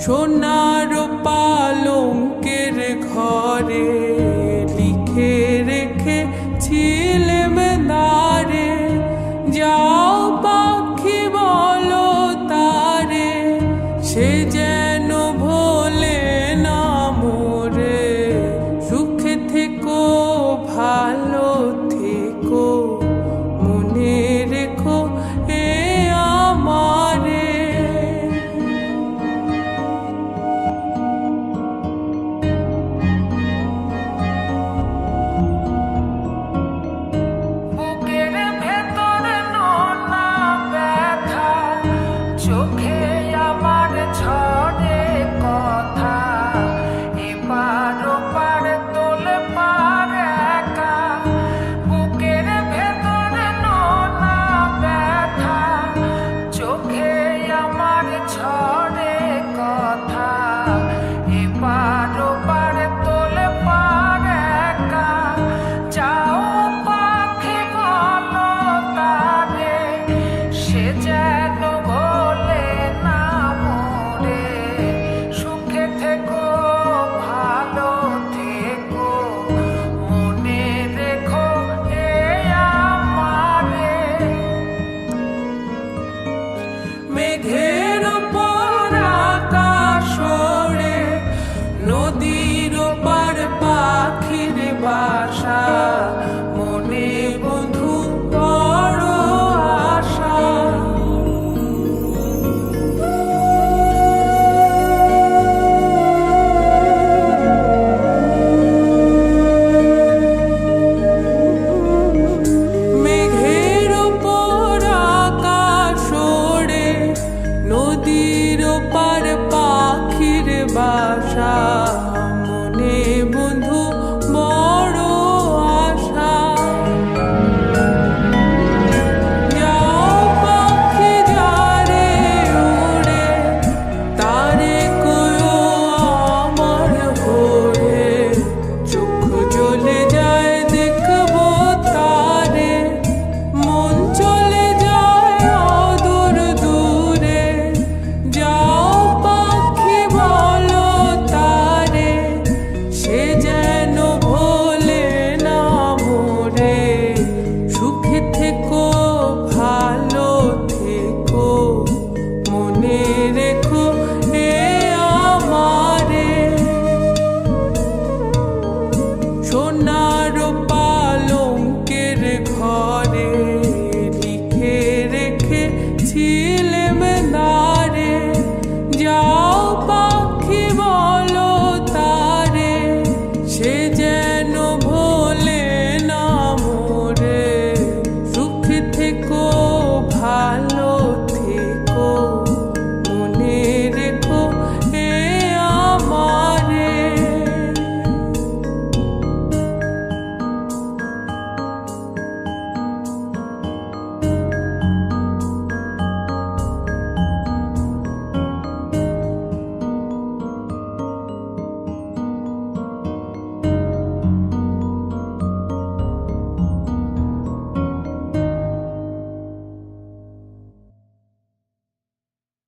সোনার পালঙ্কের ঘরে লিখে রেখেছিলেম নারে, যাও পাখি বলো তারে, সে যেন ভোলে না মোরে। সুখে থেকো ভালো থেকো, মনে রেখো এ আমারে। বুকের ভেতর নোনা ব্যথা, চোখে আমার ঝরে কথা, এপার ওপার তোলে পার একা। বুকের ভেতর নোনা ব্যথা, চোখে আমার ঝরে কথা, এপার ওপার তোলে পার একা। যাও পাখি বলো তারে, সে যেন ভোলে না মোরে। সুখে থেকো ভালো থেকো, মনে রেখো এ আমারে। মেঘের ওপর আকাশ ওড়ে, নদীর ওপার পাখির বাসা।